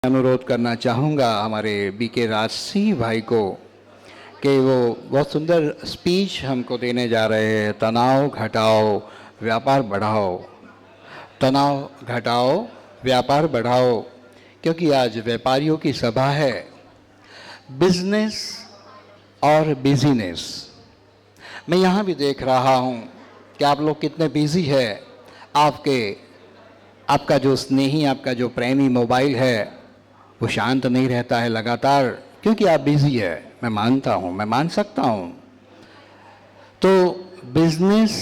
अनुरोध करना चाहूँगा हमारे बीके राज सिंह भाई को कि वो बहुत सुंदर स्पीच हमको देने जा रहे हैं। तनाव घटाओ, व्यापार बढ़ाओ। तनाव घटाओ, व्यापार बढ़ाओ, क्योंकि आज व्यापारियों की सभा है। बिजनेस और बिजीनेस, मैं यहाँ भी देख रहा हूँ कि आप लोग कितने बिजी है। आपका जो स्नेही, आपका जो प्रेमी मोबाइल है वो शांत नहीं रहता है लगातार, क्योंकि आप बिजी है। मैं मानता हूँ, मैं मान सकता हूँ। तो बिजनेस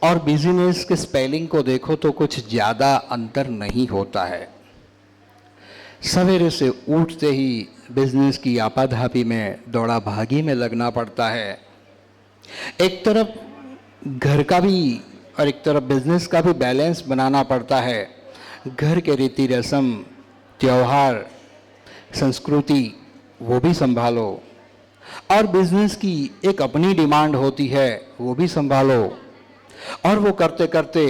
और बिजीनेस के स्पेलिंग को देखो तो कुछ ज़्यादा अंतर नहीं होता है। सवेरे से उठते ही बिजनेस की आपाधापी में, दौड़ा भागी में लगना पड़ता है। एक तरफ घर का भी और एक तरफ बिजनेस का भी बैलेंस बनाना पड़ता है। घर के रीति रस्म, त्योहार, संस्कृति वो भी संभालो, और बिजनेस की एक अपनी डिमांड होती है वो भी संभालो। और वो करते करते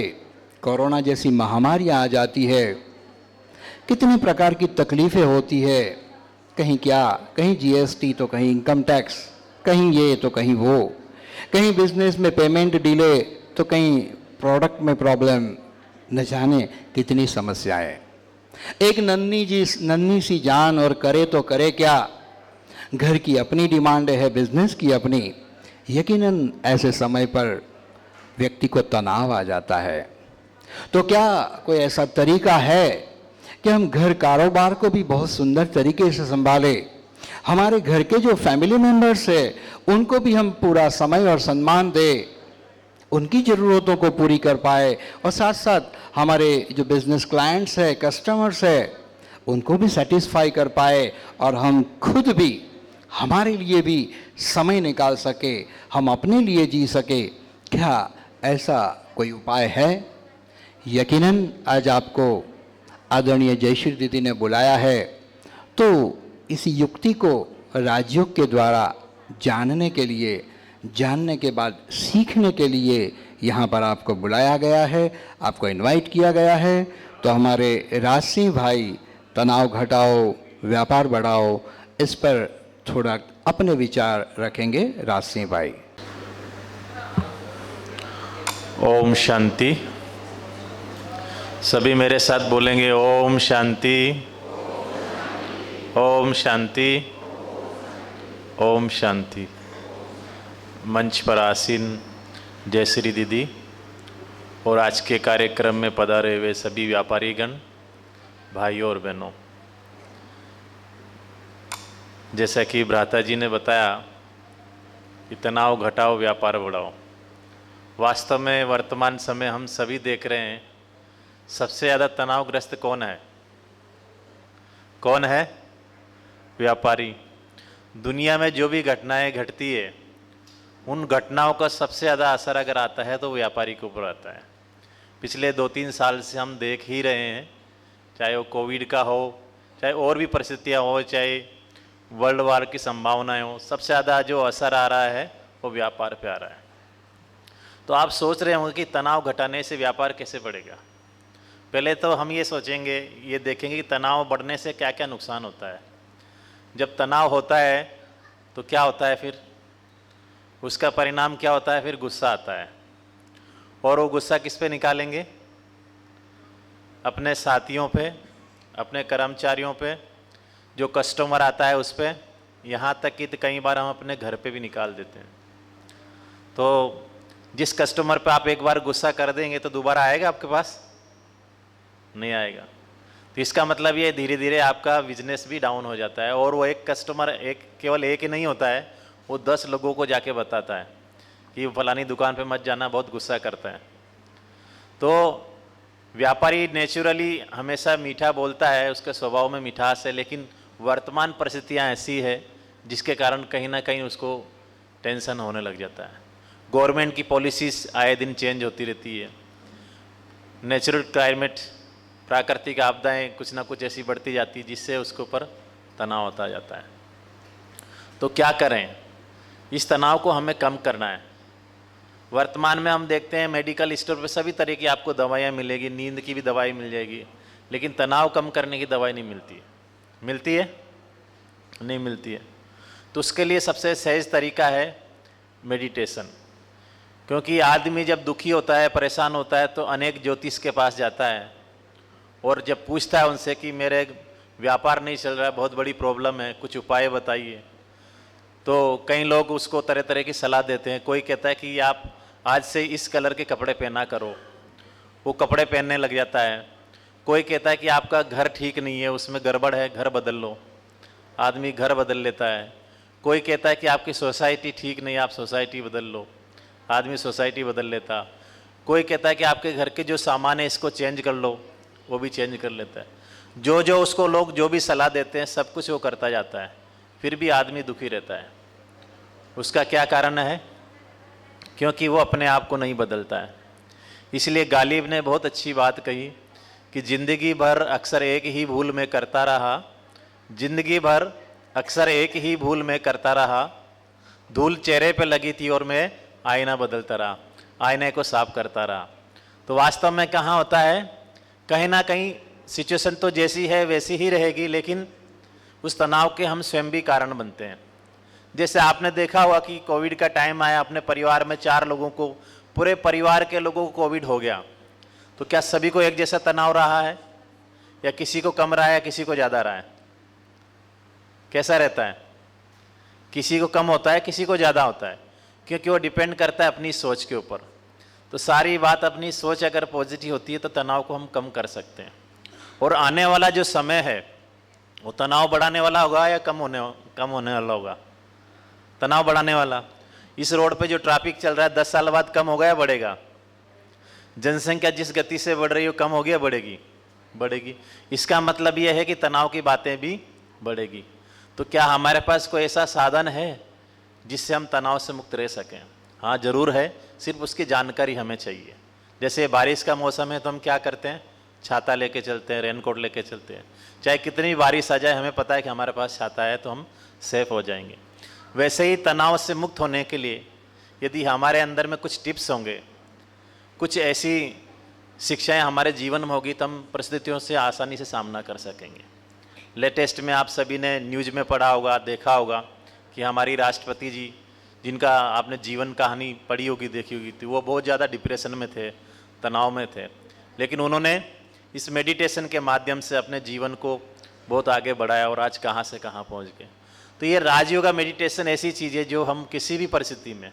कोरोना जैसी महामारियां आ जाती है। कितनी प्रकार की तकलीफ़ें होती है, कहीं क्या, कहीं जीएसटी तो कहीं इनकम टैक्स, कहीं ये तो कहीं वो, कहीं बिजनेस में पेमेंट डिले तो कहीं प्रोडक्ट में प्रॉब्लम, न जाने कितनी समस्याएं। एक नन्ही सी जान और करे तो करे क्या। घर की अपनी डिमांड है, बिजनेस की अपनी। यकीनन ऐसे समय पर व्यक्ति को तनाव आ जाता है। तो क्या कोई ऐसा तरीका है कि हम घर कारोबार को भी बहुत सुंदर तरीके से संभालें, हमारे घर के जो फैमिली मेंबर्स है उनको भी हम पूरा समय और सम्मान दें, उनकी ज़रूरतों को पूरी कर पाए, और साथ साथ हमारे जो बिजनेस क्लाइंट्स है, कस्टमर्स है, उनको भी सेटिस्फाई कर पाए, और हम खुद भी हमारे लिए भी समय निकाल सके, हम अपने लिए जी सके। क्या ऐसा कोई उपाय है? यकीनन आज आपको आदरणीय जयश्री दीदी ने बुलाया है, तो इस युक्ति को राजयोग के द्वारा जानने के लिए, जानने के बाद सीखने के लिए यहाँ पर आपको बुलाया गया है, आपको इनवाइट किया गया है। तो हमारे राज सिंह भाई तनाव घटाओ, व्यापार बढ़ाओ, इस पर थोड़ा अपने विचार रखेंगे। राज सिंह भाई। ओम शांति। सभी मेरे साथ बोलेंगे ओम शांति, ओम शांति, ओम शांति। मंच पर आसीन जयश्री दीदी और आज के कार्यक्रम में पधारे हुए सभी व्यापारीगण, भाइयों और बहनों, जैसा कि भ्राता जी ने बताया कि तनाव घटाओ, व्यापार बढ़ाओ। वास्तव में वर्तमान समय हम सभी देख रहे हैं, सबसे ज़्यादा तनावग्रस्त कौन है? कौन है? व्यापारी। दुनिया में जो भी घटनाएं घटती है, उन घटनाओं का सबसे ज़्यादा असर अगर आता है तो व्यापारी के ऊपर आता है। पिछले 2-3 साल से हम देख ही रहे हैं, चाहे वो कोविड का हो, चाहे और भी परिस्थितियाँ हो, चाहे वर्ल्ड वार की संभावनाएं हो, सबसे ज़्यादा जो असर आ रहा है वो व्यापार पे आ रहा है। तो आप सोच रहे होंगे कि तनाव घटाने से व्यापार कैसे बढ़ेगा। पहले तो हम ये सोचेंगे, ये देखेंगे कि तनाव बढ़ने से क्या क्या नुकसान होता है। जब तनाव होता है तो क्या होता है, फिर उसका परिणाम क्या होता है? फिर गुस्सा आता है। और वो गुस्सा किस पे निकालेंगे? अपने साथियों पे, अपने कर्मचारियों पे, जो कस्टमर आता है उस पे, यहाँ तक कि कई बार हम अपने घर पे भी निकाल देते हैं। तो जिस कस्टमर पे आप एक बार गुस्सा कर देंगे तो दोबारा आएगा आपके पास? नहीं आएगा। तो इसका मतलब ये धीरे धीरे आपका बिजनेस भी डाउन हो जाता है। और वो एक कस्टमर केवल एक ही नहीं होता है, वो 10 लोगों को जाके बताता है कि फलानी दुकान पे मत जाना, बहुत गुस्सा करता है। तो व्यापारी नेचुरली हमेशा मीठा बोलता है, उसके स्वभाव में मिठास है, लेकिन वर्तमान परिस्थितियाँ ऐसी है जिसके कारण कहीं ना कहीं उसको टेंशन होने लग जाता है। गवर्नमेंट की पॉलिसीज़ आए दिन चेंज होती रहती है, नेचुरल क्लाइमेट, प्राकृतिक आपदाएं कुछ ना कुछ ऐसी बढ़ती जाती है जिससे उसके ऊपर तनाव होता जाता है। तो क्या करें? इस तनाव को हमें कम करना है। वर्तमान में हम देखते हैं मेडिकल स्टोर पे सभी तरह की आपको दवाइयाँ मिलेगी, नींद की भी दवाई मिल जाएगी, लेकिन तनाव कम करने की दवाई नहीं मिलती। मिलती है? नहीं मिलती है। तो उसके लिए सबसे सहज तरीका है मेडिटेशन। क्योंकि आदमी जब दुखी होता है, परेशान होता है, तो अनेक ज्योतिष के पास जाता है और जब पूछता है उनसे कि मेरे व्यापार नहीं चल रहा है, बहुत बड़ी प्रॉब्लम है, कुछ उपाय बताइए, तो कई लोग उसको तरह तरह की सलाह देते हैं। कोई कहता है कि आप आज से इस कलर के कपड़े पहना करो, वो कपड़े पहनने लग जाता है। कोई कहता है कि आपका घर ठीक नहीं है, उसमें गड़बड़ है, घर बदल लो, आदमी घर बदल लेता है। कोई कहता है कि आपकी सोसाइटी ठीक नहीं है, आप सोसाइटी बदल लो, आदमी सोसाइटी बदल लेता। कोई कहता है कि आपके घर के जो सामान है इसको चेंज कर लो, वो भी चेंज कर लेता है। जो जो उसको लोग जो भी सलाह देते हैं सब कुछ वो करता जाता है, फिर भी आदमी दुखी रहता है। उसका क्या कारण है? क्योंकि वो अपने आप को नहीं बदलता है। इसलिए गालिब ने बहुत अच्छी बात कही कि ज़िंदगी भर अक्सर एक ही भूल में करता रहा, जिंदगी भर अक्सर एक ही भूल में करता रहा, धूल चेहरे पे लगी थी और मैं आईना बदलता रहा, आईने को साफ करता रहा। तो वास्तव में कहाँ होता है, कहीं ना कहीं सिचुएशन तो जैसी है वैसी ही रहेगी, लेकिन उस तनाव के हम स्वयं भी कारण बनते हैं। जैसे आपने देखा हुआ कि कोविड का टाइम आया, अपने परिवार में 4 लोगों को, पूरे परिवार के लोगों को कोविड हो गया, तो क्या सभी को एक जैसा तनाव रहा है, या किसी को कम रहा है या किसी को ज़्यादा रहा है? कैसा रहता है? किसी को कम होता है, किसी को ज़्यादा होता है, क्योंकि वो डिपेंड करता है अपनी सोच के ऊपर। तो सारी बात अपनी सोच अगर पॉजिटिव होती है तो तनाव को हम कम कर सकते हैं। और आने वाला जो समय है वो तनाव बढ़ाने वाला होगा या कम होने वाला होगा? तनाव बढ़ाने वाला। इस रोड पे जो ट्रैफिक चल रहा है 10 साल बाद कम होगा या बढ़ेगा? जनसंख्या जिस गति से बढ़ रही है कम होगी या बढ़ेगी? बढ़ेगी। इसका मतलब यह है कि तनाव की बातें भी बढ़ेगी। तो क्या हमारे पास कोई ऐसा साधन है जिससे हम तनाव से मुक्त रह सकें? हाँ ज़रूर है, सिर्फ उसकी जानकारी हमें चाहिए। जैसे बारिश का मौसम है तो हम क्या करते हैं, छाता लेके चलते हैं, रेनकोट लेके चलते हैं। चाहे कितनी बारिश आ जाए हमें पता है कि हमारे पास छाता है तो हम सेफ हो जाएंगे। वैसे ही तनाव से मुक्त होने के लिए यदि हमारे अंदर में कुछ टिप्स होंगे, कुछ ऐसी शिक्षाएं हमारे जीवन में होगी, तो हम परिस्थितियों से आसानी से सामना कर सकेंगे। लेटेस्ट में आप सभी ने न्यूज़ में पढ़ा होगा, देखा होगा कि हमारी राष्ट्रपति जी, जिनका आपने जीवन कहानी पढ़ी होगी, देखी होगी, तो वो बहुत ज़्यादा डिप्रेशन में थे, तनाव में थे, लेकिन उन्होंने इस मेडिटेशन के माध्यम से अपने जीवन को बहुत आगे बढ़ाया और आज कहाँ से कहाँ पहुँच गए। तो ये राजयोगा मेडिटेशन ऐसी चीज़ है जो हम किसी भी परिस्थिति में,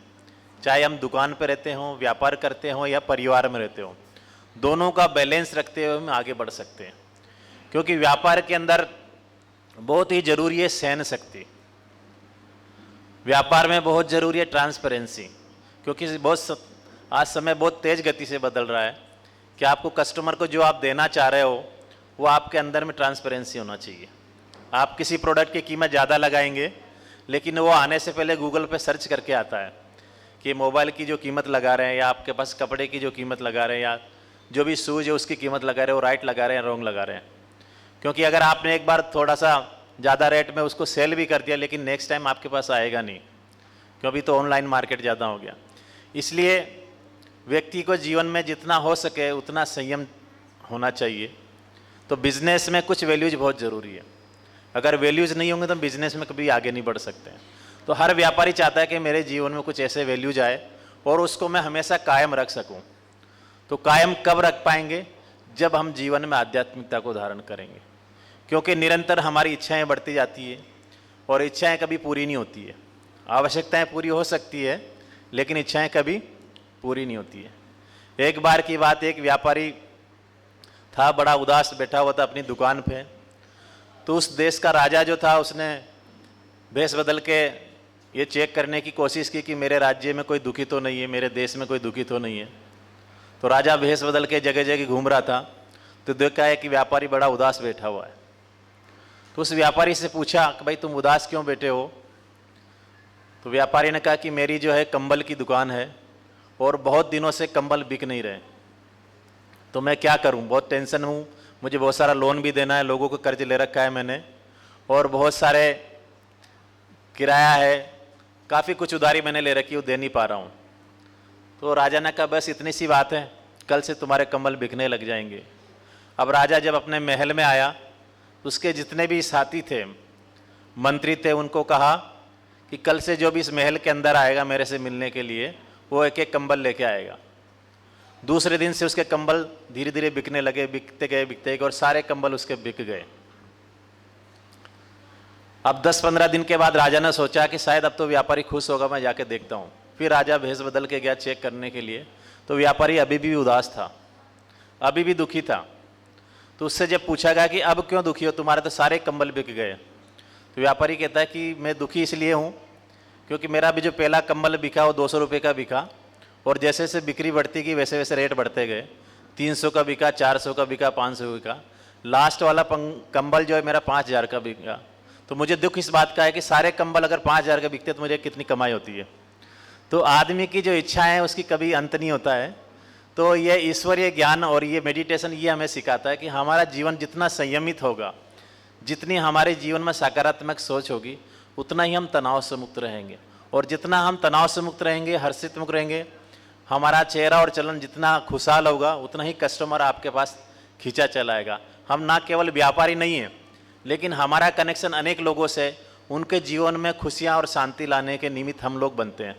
चाहे हम दुकान पर रहते हों, व्यापार करते हों या परिवार में रहते हों, दोनों का बैलेंस रखते हुए हम आगे बढ़ सकते हैं। क्योंकि व्यापार के अंदर बहुत ही जरूरी है सहन शक्ति, व्यापार में बहुत जरूरी है ट्रांसपेरेंसी। क्योंकि आज समय बहुत तेज गति से बदल रहा है कि आपको कस्टमर को जो आप देना चाह रहे हो वो आपके अंदर में ट्रांसपेरेंसी होना चाहिए। आप किसी प्रोडक्ट की कीमत ज़्यादा लगाएंगे, लेकिन वो आने से पहले गूगल पे सर्च करके आता है कि मोबाइल की जो कीमत लगा रहे हैं, या आपके पास कपड़े की जो कीमत लगा रहे हैं, या जो भी शूज़ है उसकी कीमत लगा रहे हैं, वो राइट लगा रहे हैं, रॉन्ग लगा रहे हैं। क्योंकि अगर आपने एक बार थोड़ा सा ज़्यादा रेट में उसको सेल भी कर दिया, लेकिन नेक्स्ट टाइम आपके पास आएगा नहीं, क्योंकि तो ऑनलाइन मार्केट ज़्यादा हो गया। इसलिए व्यक्ति को जीवन में जितना हो सके उतना संयम होना चाहिए। तो बिज़नेस में कुछ वैल्यूज बहुत ज़रूरी है। अगर वैल्यूज़ नहीं होंगे तो बिज़नेस में कभी आगे नहीं बढ़ सकते हैं। तो हर व्यापारी चाहता है कि मेरे जीवन में कुछ ऐसे वैल्यूज आए और उसको मैं हमेशा कायम रख सकूं। तो कायम कब रख पाएंगे? जब हम जीवन में आध्यात्मिकता को धारण करेंगे। क्योंकि निरंतर हमारी इच्छाएं बढ़ती जाती है और इच्छाएं कभी पूरी नहीं होती है। आवश्यकताएं पूरी हो सकती है लेकिन इच्छाएं कभी पूरी नहीं होती है। एक बार की बात, एक व्यापारी था, बड़ा उदास बैठा हुआ था अपनी दुकान पे। तो उस देश का राजा जो था उसने भेष बदल के ये चेक करने की कोशिश की कि मेरे राज्य में कोई दुखी तो नहीं है, मेरे देश में कोई दुखी तो नहीं है। तो राजा भेष बदल के जगह जगह घूम रहा था, तो देखा है कि व्यापारी बड़ा उदास बैठा हुआ है। तो उस व्यापारी से पूछा कि भाई तुम उदास क्यों बैठे हो? तो व्यापारी ने कहा कि मेरी जो है कंबल की दुकान है और बहुत दिनों से कंबल बिक नहीं रहे, तो मैं क्या करूं, बहुत टेंशन हूं, मुझे बहुत सारा लोन भी देना है, लोगों को कर्ज ले रखा है मैंने, और बहुत सारे किराया है, काफ़ी कुछ उधारी मैंने ले रखी है, वो दे नहीं पा रहा हूँ। तो राजा ने कहा बस इतनी सी बात है, कल से तुम्हारे कंबल बिकने लग जाएंगे। अब राजा जब अपने महल में आया उसके जितने भी साथी थे, मंत्री थे, उनको कहा कि कल से जो भी इस महल के अंदर आएगा मेरे से मिलने के लिए, वो एक एक कंबल लेके आएगा। दूसरे दिन से उसके कंबल धीरे धीरे बिकने लगे, बिकते गए और सारे कंबल उसके बिक गए। अब 10-15 दिन के बाद राजा ने सोचा कि शायद अब तो व्यापारी खुश होगा, मैं जाके देखता हूँ। फिर राजा भेष बदल के गया चेक करने के लिए, तो व्यापारी अभी भी उदास था, अभी भी दुखी था। तो उससे जब पूछा गया कि अब क्यों दुखी हो, तुम्हारे तो सारे कंबल बिक गए। तो व्यापारी कहता है कि मैं दुखी इसलिए हूँ क्योंकि मेरा भी जो पहला कंबल बिका वो 200 रुपये का बिका, और जैसे जैसे बिक्री बढ़ती गई वैसे वैसे रेट बढ़ते गए। 300 का बिका, 400 का बिका, 500 का बिका, लास्ट वाला कंबल जो है मेरा 5000 का बिका। तो मुझे दुख इस बात का है कि सारे कंबल अगर 5000 का बिकते तो मुझे कितनी कमाई होती है। तो आदमी की जो इच्छा है उसकी कभी अंत नहीं होता है। तो ये ईश्वरीय ज्ञान और ये मेडिटेशन ये हमें सिखाता है कि हमारा जीवन जितना संयमित होगा, जितनी हमारे जीवन में सकारात्मक सोच होगी, उतना ही हम तनाव से मुक्त रहेंगे। और जितना हम तनाव से मुक्त रहेंगे, हर्षित मुक्त रहेंगे, हमारा चेहरा और चलन जितना खुशहाल होगा, उतना ही कस्टमर आपके पास खींचा चलाएगा। हम ना केवल व्यापारी नहीं हैं, लेकिन हमारा कनेक्शन अनेक लोगों से उनके जीवन में खुशियाँ और शांति लाने के निमित्त हम लोग बनते हैं।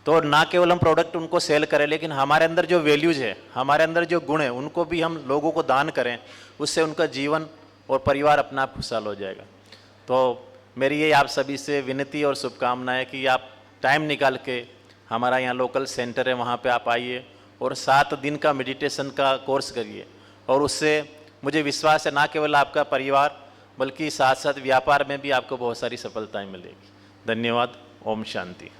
तो ना केवल हम प्रोडक्ट उनको सेल करें, लेकिन हमारे अंदर जो वैल्यूज़ है, हमारे अंदर जो गुण है, उनको भी हम लोगों को दान करें। उससे उनका जीवन और परिवार अपना आप खुशहाल हो जाएगा। तो मेरी ये आप सभी से विनती और शुभकामनाएं कि आप टाइम निकाल के, हमारा यहाँ लोकल सेंटर है वहाँ पे आप आइए और 7 दिन का मेडिटेशन का कोर्स करिए। और उससे मुझे विश्वास है ना केवल आपका परिवार बल्कि साथ साथ व्यापार में भी आपको बहुत सारी सफलताएं मिलेगी। धन्यवाद। ओम शांति।